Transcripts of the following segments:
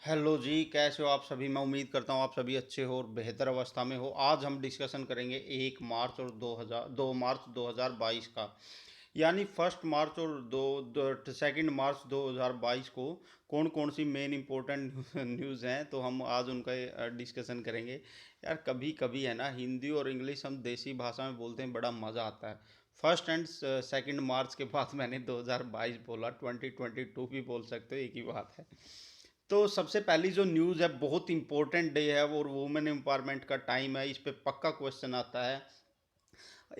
Hello जी, कैसे हो आप सभी? मैं उम्मीद करता हूँ आप सभी अच्छे हो और बेहतर अवस्था में हो। आज हम डिस्कशन करेंगे 1 मार्च और 2 मार्च 2022 का। यानी फर्स्ट मार्च और सेकंड मार्च 2022 को कौन कौन सी मेन इंपॉर्टेंट न्यूज़ हैं, तो हम आज उनका डिस्कशन करेंगे। यार कभी कभी है ना, हिंदी और इंग्लिश हम देसी भाषा में बोलते हैं, बड़ा मज़ा आता है। फर्स्ट एंड सेकंड मार्च के बाद मैंने 2022 बोला, 2022 भी बोल सकते हो, एक ही बात है। तो सबसे पहली जो न्यूज़ है, बहुत इंपॉर्टेंट डे है और वुमेन एम्पावरमेंट का टाइम है, इस पे पक्का क्वेश्चन आता है।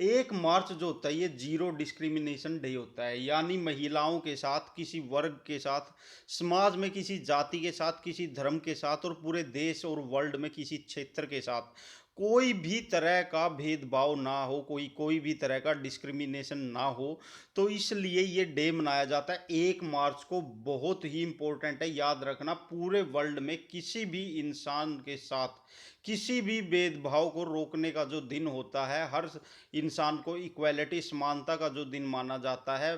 1 मार्च जो होता है ये जीरो डिस्क्रिमिनेशन डे होता है, यानी महिलाओं के साथ, किसी वर्ग के साथ, समाज में किसी जाति के साथ, किसी धर्म के साथ और पूरे देश और वर्ल्ड में किसी क्षेत्र के साथ कोई भी तरह का भेदभाव ना हो, कोई कोई भी तरह का डिस्क्रिमिनेशन ना हो। तो इसलिए ये डे मनाया जाता है 1 मार्च को। बहुत ही इम्पोर्टेंट है, याद रखना। पूरे वर्ल्ड में किसी भी इंसान के साथ किसी भी भेदभाव को रोकने का जो दिन होता है, हर इंसान को इक्वालिटी, समानता का जो दिन माना जाता है,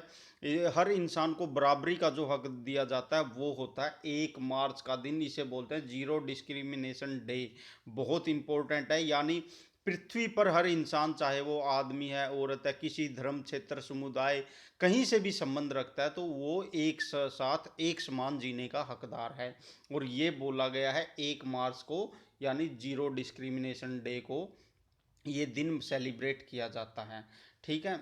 हर इंसान को बराबरी का जो हक दिया जाता है, वो होता है 1 मार्च का दिन। इसे बोलते हैं जीरो डिस्क्रिमिनेशन डे। बहुत इंपॉर्टेंट है, यानी पृथ्वी पर हर इंसान, चाहे वो आदमी है, औरत है, किसी धर्म, क्षेत्र, समुदाय, कहीं से भी संबंध रखता है, तो वो एक साथ एक समान जीने का हकदार है। और ये बोला गया है 1 मार्च को, यानी जीरो डिस्क्रिमिनेशन डे को ये दिन सेलिब्रेट किया जाता है। ठीक है।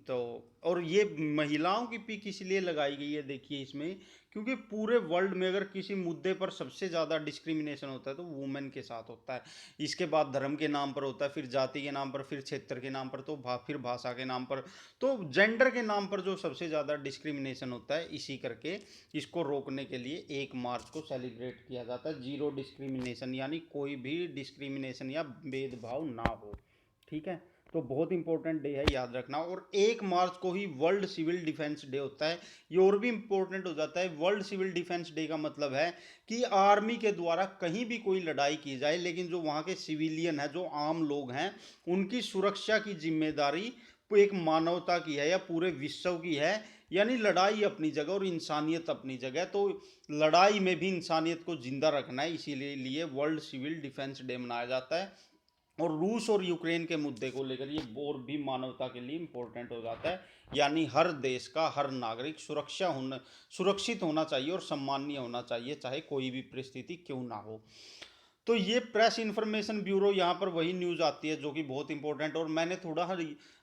तो और ये महिलाओं की पीक इसलिए लगाई गई है, देखिए इसमें, क्योंकि पूरे वर्ल्ड में अगर किसी मुद्दे पर सबसे ज़्यादा डिस्क्रिमिनेशन होता है तो वुमेन के साथ होता है। इसके बाद धर्म के नाम पर होता है, फिर जाति के नाम पर, फिर क्षेत्र के नाम पर, तो फिर भाषा के नाम पर। तो जेंडर के नाम पर जो सबसे ज़्यादा डिस्क्रिमिनेशन होता है, इसी करके इसको रोकने के लिए 1 मार्च को सेलिब्रेट किया जाता है, जीरो डिस्क्रिमिनेशन, यानी कोई भी डिस्क्रिमिनेशन या भेदभाव ना हो। ठीक है। तो बहुत इंपॉर्टेंट डे है, याद रखना। और 1 मार्च को ही वर्ल्ड सिविल डिफेंस डे होता है। ये और भी इंपॉर्टेंट हो जाता है। वर्ल्ड सिविल डिफेंस डे का मतलब है कि आर्मी के द्वारा कहीं भी कोई लड़ाई की जाए, लेकिन जो वहाँ के सिविलियन है, जो आम लोग हैं, उनकी सुरक्षा की जिम्मेदारी एक मानवता की है या पूरे विश्व की है। यानी लड़ाई अपनी जगह और इंसानियत अपनी जगह, तो लड़ाई में भी इंसानियत को जिंदा रखना है, इसीलिए वर्ल्ड सिविल डिफेंस डे मनाया जाता है। और रूस और यूक्रेन के मुद्दे को लेकर ये और भी मानवता के लिए इम्पोर्टेंट हो जाता है। यानी हर देश का हर नागरिक सुरक्षित होना चाहिए और सम्मानीय होना चाहिए, चाहे कोई भी परिस्थिति क्यों ना हो। तो ये प्रेस इन्फॉर्मेशन ब्यूरो, यहाँ पर वही न्यूज़ आती है जो कि बहुत इंपॉर्टेंट। और मैंने थोड़ा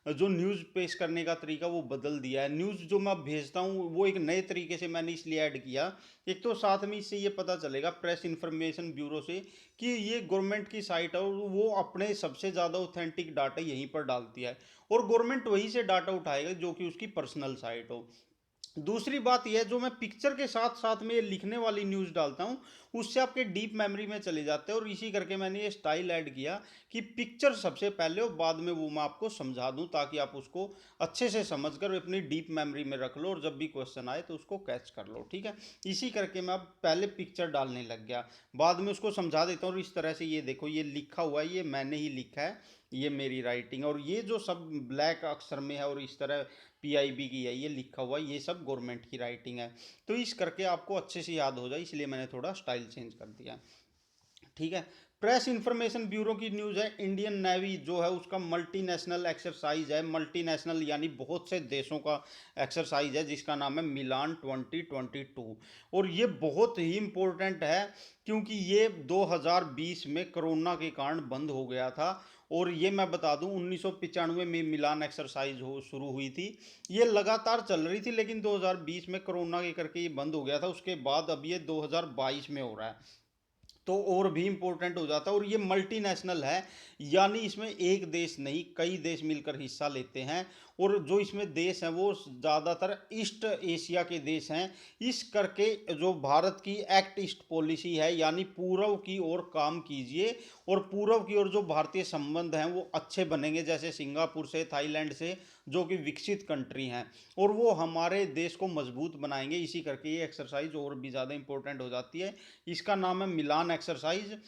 जो न्यूज़ पेश करने का तरीका वो बदल दिया है। न्यूज़ जो मैं भेजता हूँ वो एक नए तरीके से मैंने इसलिए ऐड किया। एक तो साथ में इससे ये पता चलेगा प्रेस इन्फॉर्मेशन ब्यूरो से कि ये गवर्नमेंट की साइट है और वो अपने सबसे ज़्यादा ऑथेंटिक डाटा यहीं पर डालती है। और गवर्नमेंट वहीं से डाटा उठाएगा जो कि उसकी पर्सनल साइट हो। दूसरी बात यह है, जो मैं पिक्चर के साथ साथ में ये लिखने वाली न्यूज़ डालता हूँ, उससे आपके डीप मेमोरी में चले जाते हैं। और इसी करके मैंने ये स्टाइल ऐड किया कि पिक्चर सबसे पहले और बाद में वो मैं आपको समझा दूँ, ताकि आप उसको अच्छे से समझ कर अपनी डीप मेमोरी में रख लो और जब भी क्वेश्चन आए तो उसको कैच कर लो। ठीक है। इसी करके मैं अब पहले पिक्चर डालने लग गया, बाद में उसको समझा देता हूँ। और इस तरह से ये देखो, ये लिखा हुआ है, ये मैंने ही लिखा है, ये मेरी राइटिंग। और ये जो सब ब्लैक अक्षर में है और इस तरह पीआईबी की है, ये लिखा हुआ है, ये सब गवर्नमेंट की राइटिंग है। तो इस करके आपको अच्छे से याद हो जाए, इसलिए मैंने थोड़ा स्टाइल चेंज कर दिया। ठीक है। प्रेस इंफॉर्मेशन ब्यूरो की न्यूज़ है, इंडियन नेवी जो है उसका मल्टीनेशनल एक्सरसाइज है। मल्टीनेशनल यानी बहुत से देशों का एक्सरसाइज है, जिसका नाम है मिलान 2022। और ये बहुत ही इम्पोर्टेंट है, क्योंकि ये 2020 में कोरोना के कारण बंद हो गया था। और ये मैं बता दूं, 1995 में मिलान एक्सरसाइज हो शुरू हुई थी। ये लगातार चल रही थी, लेकिन 2020 में कोरोना के करके ये बंद हो गया था। उसके बाद अब ये 2022 में हो रहा है, तो और भी इम्पोर्टेंट हो जाता है। और ये मल्टीनेशनल है, यानी इसमें एक देश नहीं, कई देश मिलकर हिस्सा लेते हैं। और जो इसमें देश हैं वो ज़्यादातर ईस्ट एशिया के देश हैं। इस करके जो भारत की एक्ट ईस्ट पॉलिसी है, यानी पूर्व की ओर काम कीजिए, और पूर्व की ओर जो भारतीय संबंध हैं वो अच्छे बनेंगे, जैसे सिंगापुर से, थाईलैंड से, जो कि विकसित कंट्री हैं, और वो हमारे देश को मजबूत बनाएंगे। इसी करके ये एक्सरसाइज और भी ज़्यादा इंपॉर्टेंट हो जाती है। इसका नाम है मिलान एक्सरसाइज।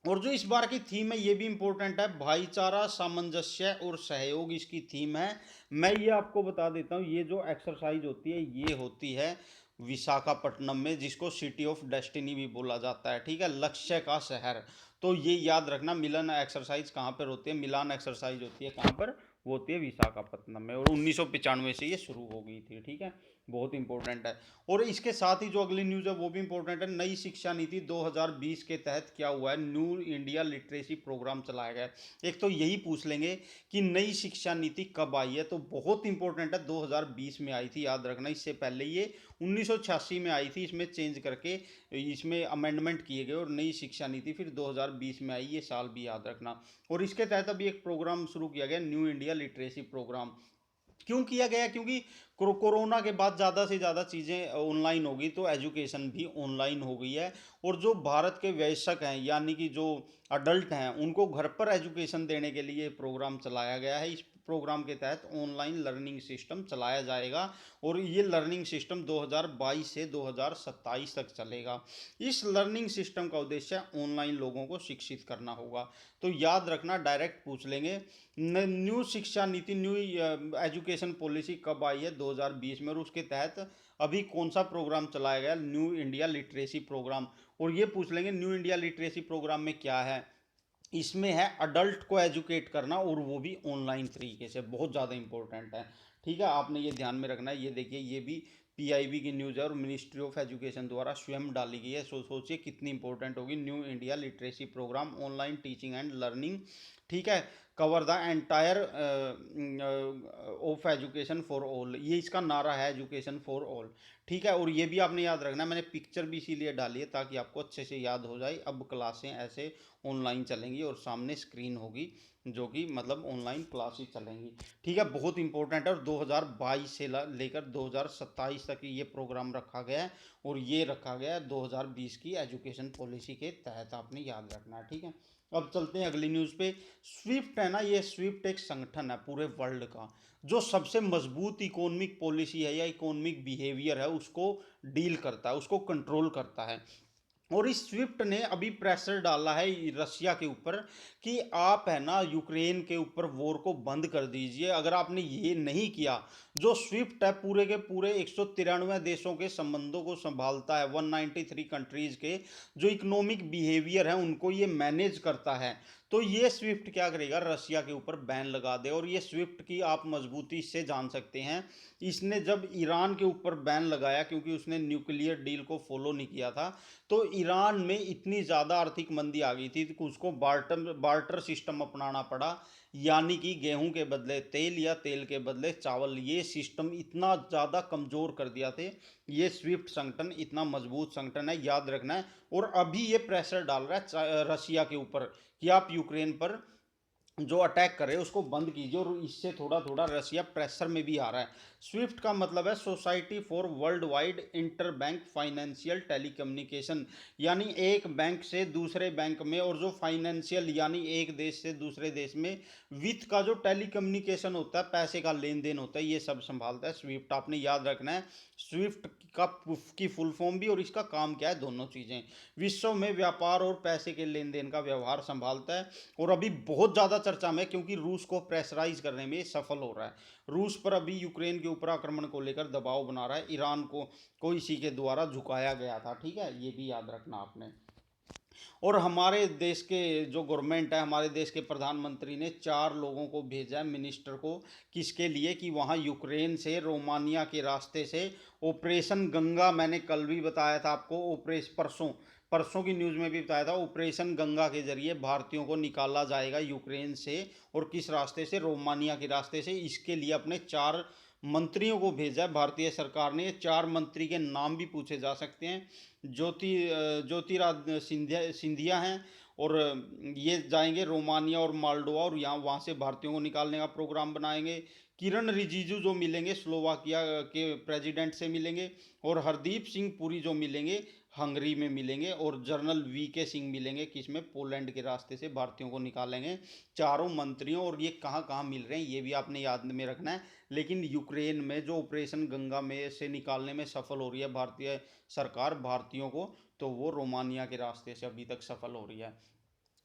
और जो इस बार की थीम है ये भी इंपॉर्टेंट है, भाईचारा, सामंजस्य और सहयोग इसकी थीम है। मैं ये आपको बता देता हूँ, ये जो एक्सरसाइज होती है ये होती है विशाखापट्टनम में, जिसको सिटी ऑफ डेस्टिनी भी बोला जाता है, ठीक है, लक्ष्य का शहर। तो ये याद रखना, मिलन एक्सरसाइज कहाँ पर होती है, मिलान एक्सरसाइज होती है कहाँ पर, वो होती है विशाखापट्टनम में, और 1995 से ये शुरू हो गई थी, ठीक है, बहुत इंपॉर्टेंट है। और इसके साथ ही जो अगली न्यूज़ है वो भी इंपॉर्टेंट है, नई शिक्षा नीति 2020 के तहत क्या हुआ है, न्यू इंडिया लिटरेसी प्रोग्राम चलाया गया है। एक तो यही पूछ लेंगे कि नई शिक्षा नीति कब आई है, तो बहुत इंपॉर्टेंट है, 2020 में आई थी, याद रखना। इससे पहले ये 1986 में आई थी, इसमें चेंज करके इसमें अमेंडमेंट किए गए और नई शिक्षा नीति फिर 2020 में आई, ये साल भी याद रखना। और इसके तहत अभी एक प्रोग्राम शुरू किया गया, न्यू इंडिया लिटरेसी प्रोग्राम। क्यों किया गया, क्योंकि कोरोना के बाद ज़्यादा से ज़्यादा चीज़ें ऑनलाइन हो गई, तो एजुकेशन भी ऑनलाइन हो गई है। और जो भारत के वयस्क हैं, यानी कि जो अडल्ट हैं, उनको घर पर एजुकेशन देने के लिए प्रोग्राम चलाया गया है। इस प्रोग्राम के तहत ऑनलाइन लर्निंग सिस्टम चलाया जाएगा, और ये लर्निंग सिस्टम 2022 से 2027 तक चलेगा। इस लर्निंग सिस्टम का उद्देश्य ऑनलाइन लोगों को शिक्षित करना होगा। तो याद रखना, डायरेक्ट पूछ लेंगे, न्यू शिक्षा नीति, न्यू एजुकेशन पॉलिसी कब आई है, 2020 में, और उसके तहत अभी कौन सा प्रोग्राम चलाया गया, न्यू इंडिया लिटरेसी प्रोग्राम। और ये पूछ लेंगे न्यू इंडिया लिटरेसी प्रोग्राम में क्या है, इसमें है अडल्ट को एजुकेट करना, और वो भी ऑनलाइन तरीके से, बहुत ज़्यादा इंपॉर्टेंट है, ठीक है, आपने ये ध्यान में रखना है। ये देखिए, ये भी पीआईबी की न्यूज़ है और मिनिस्ट्री ऑफ एजुकेशन द्वारा स्वयं डाली गई है। सोचिए कितनी इंपॉर्टेंट होगी, new India literacy program, online teaching and learning, ठीक है, cover the entire of education for all, ये इसका नारा है, एजुकेशन फॉर ऑल, ठीक है। और ये भी आपने याद रखना है, मैंने पिक्चर भी इसीलिए डाली है ताकि आपको अच्छे से याद हो जाए। अब क्लासें ऐसे ऑनलाइन चलेंगी और सामने स्क्रीन होगी, जो कि मतलब ऑनलाइन क्लासेस चलेंगी, ठीक है, बहुत इंपॉर्टेंट है। और 2022 से लेकर 2027 तक ये प्रोग्राम रखा गया है, और ये रखा गया है 2020 की एजुकेशन पॉलिसी के तहत, आपने याद रखना है, ठीक है। अब चलते हैं अगली न्यूज़ पे। स्विफ्ट है ना, ये स्विफ्ट एक संगठन है पूरे वर्ल्ड का, जो सबसे मजबूत इकोनॉमिक पॉलिसी है या इकोनॉमिक बिहेवियर है, उसको डील करता है, उसको कंट्रोल करता है। और इस स्विफ्ट ने अभी प्रेशर डाला है रसिया के ऊपर कि आप है ना यूक्रेन के ऊपर वॉर को बंद कर दीजिए। अगर आपने ये नहीं किया, जो स्विफ्ट है पूरे के पूरे 193 देशों के संबंधों को संभालता है, 193 कंट्रीज के जो इकोनॉमिक बिहेवियर है उनको ये मैनेज करता है। तो ये स्विफ्ट क्या करेगा, रसिया के ऊपर बैन लगा दे। और ये स्विफ्ट की आप मजबूती से जान सकते हैं, इसने जब ईरान के ऊपर बैन लगाया, क्योंकि उसने न्यूक्लियर डील को फॉलो नहीं किया था, तो ईरान में इतनी ज़्यादा आर्थिक मंदी आ गई थी कि उसको बार्टर बार्टर सिस्टम अपनाना पड़ा, यानी कि गेहूं के बदले तेल या तेल के बदले चावल। ये सिस्टम इतना ज़्यादा कमज़ोर कर दिया थे, ये स्विफ्ट संगठन इतना मजबूत संगठन है, याद रखना है। और अभी ये प्रेशर डाल रहा है रसिया के ऊपर कि आप यूक्रेन पर जो अटैक कर रहे हैं उसको बंद कीजिए, और इससे थोड़ा थोड़ा रसिया प्रेशर में भी आ रहा है। स्विफ्ट का मतलब है society for world wide inter bank financial telecommunication, यानी एक बैंक से दूसरे बैंक में, और जो फाइनेंशियल यानी एक देश से दूसरे देश में वित्त का जो टेलीकम्युनिकेशन होता है, पैसे का लेन देन होता है, ये सब संभालता है स्विफ्ट, आपने याद रखना है। स्विफ्ट का की फुल फॉर्म भी और इसका काम क्या है, दोनों चीज़ें। विश्व में व्यापार और पैसे के लेन देन का व्यवहार संभालता है, और अभी बहुत ज़्यादा चर्चा में, क्योंकि रूस को प्रेशराइज करने में सफल हो रहा है। रूस पर अभी यूक्रेन के ऊपर आक्रमण को लेकर दबाव बना रहा है, ईरान को इसी के द्वारा झुकाया गया था, ठीक है, ये भी याद रखना आपने। और हमारे देश के जो गवर्नमेंट है, हमारे देश के प्रधानमंत्री ने 4 लोगों को भेजा है, मिनिस्टर को, किसके लिए, कि वहाँ यूक्रेन से रोमानिया के रास्ते से ऑपरेशन गंगा, मैंने कल भी बताया था आपको, ऑपरेशन परसों परसों की न्यूज़ में भी बताया था, ऑपरेशन गंगा के जरिए भारतीयों को निकाला जाएगा यूक्रेन से, और किस रास्ते से, रोमानिया के रास्ते से। इसके लिए अपने 4 मंत्रियों को भेजा है भारतीय सरकार ने। ये 4 मंत्री के नाम भी पूछे जा सकते हैं। ज्योतिरादित्य सिंधिया हैं, और ये जाएंगे रोमानिया और माल्डोवा, और यहाँ वहाँ से भारतीयों को निकालने का प्रोग्राम बनाएंगे। किरण रिजिजू जो मिलेंगे, स्लोवाकिया के प्रेसिडेंट से मिलेंगे। और हरदीप सिंह पुरी जो मिलेंगे, हंगरी में मिलेंगे। और जनरल वीके सिंह मिलेंगे, किसमें, पोलैंड के रास्ते से भारतीयों को निकालेंगे, चारों मंत्रियों। और ये कहाँ कहाँ मिल रहे हैं ये भी आपने याद में रखना है। लेकिन यूक्रेन में जो ऑपरेशन गंगा में से निकालने में सफल हो रही है भारतीय सरकार भारतीयों को, तो वो रोमानिया के रास्ते से अभी तक सफल हो रही है।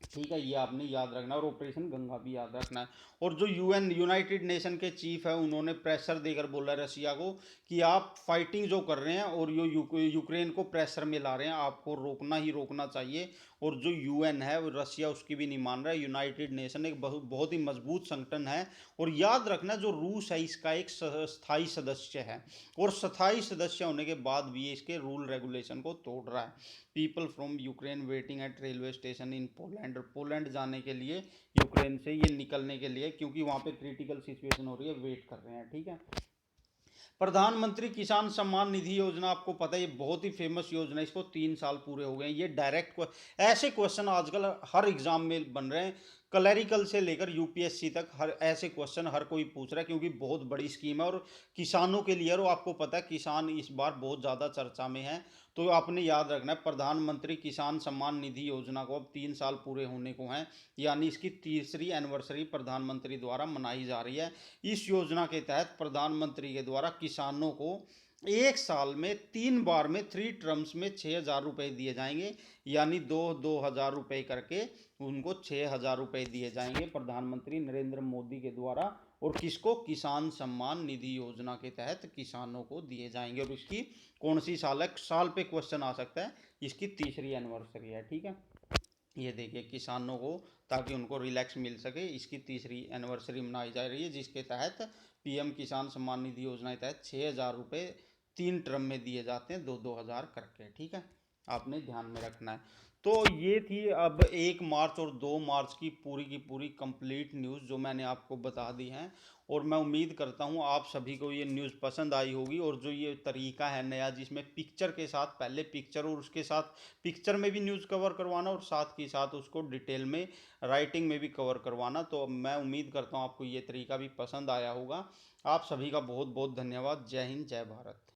ठीक है, ये आपने याद रखना है, और ऑपरेशन गंगा भी याद रखना है। और जो यूएन यूनाइटेड नेशन के चीफ है, उन्होंने प्रेशर देकर बोला है रसिया को कि आप फाइटिंग जो कर रहे हैं और यूक्रेन को प्रेशर में ला रहे हैं, आपको रोकना ही रोकना चाहिए। और जो यूएन है वो रसिया उसकी भी नहीं मान रहा है। यूनाइटेड नेशन एक बहुत बहुत ही मजबूत संगठन है। और याद रखना, जो रूस है इसका एक स्थायी सदस्य है, और स्थायी सदस्य होने के बाद भी ये इसके रूल रेगुलेशन को तोड़ रहा है। People from Ukraine waiting eight railway station in Poland, और पोलैंड जाने के लिए यूक्रेन से ये निकलने के लिए, क्योंकि वहाँ पे क्रिटिकल सिचुएशन हो रही है, वेट कर रहे हैं। ठीक है। प्रधानमंत्री किसान सम्मान निधि योजना, आपको पता है ये बहुत ही फेमस योजना है, इसको 3 साल पूरे हो गए हैं। ये डायरेक्ट ऐसे क्वेश्चन आजकल हर एग्जाम में बन रहे हैं, क्लैरिकल से लेकर यूपीएससी तक, हर ऐसे क्वेश्चन हर कोई पूछ रहा है, क्योंकि बहुत बड़ी स्कीम है और किसानों के लिए। और आपको पता है किसान इस बार बहुत ज़्यादा चर्चा में है। तो आपने याद रखना है, प्रधानमंत्री किसान सम्मान निधि योजना को अब 3 साल पूरे होने को हैं, यानी इसकी तीसरी एनिवर्सरी प्रधानमंत्री द्वारा मनाई जा रही है। इस योजना के तहत प्रधानमंत्री के द्वारा किसानों को एक साल में 3 बार में 3 ट्रम्स में 6,000 रुपये दिए जाएंगे, यानी 2,000 रुपये करके उनको 6,000 रुपये दिए जाएंगे प्रधानमंत्री नरेंद्र मोदी के द्वारा। और किसको? किसान सम्मान निधि योजना के तहत किसानों को दिए जाएंगे। और इसकी कौन सी साल है, साल पे क्वेश्चन आ सकता है, इसकी तीसरी एनिवर्सरी है। ठीक है, ये देखिए किसानों को, ताकि उनको रिलैक्स मिल सके, इसकी तीसरी एनिवर्सरी मनाई जा रही है, जिसके तहत पीएम किसान सम्मान निधि योजना के तहत 6,000 रुपये 3 ट्रम में दिए जाते हैं, 2-2 हज़ार करके। ठीक है, आपने ध्यान में रखना है। तो ये थी अब 1 मार्च और 2 मार्च की पूरी कंप्लीट न्यूज़ जो मैंने आपको बता दी है। और मैं उम्मीद करता हूँ आप सभी को ये न्यूज़ पसंद आई होगी। और जो ये तरीका है नया, जिसमें पिक्चर के साथ, पहले पिक्चर और उसके साथ पिक्चर में भी न्यूज़ कवर करवाना, और साथ ही साथ उसको डिटेल में राइटिंग में भी कवर करवाना, तो मैं उम्मीद करता हूँ आपको ये तरीका भी पसंद आया होगा। आप सभी का बहुत बहुत धन्यवाद। जय हिंद, जय भारत।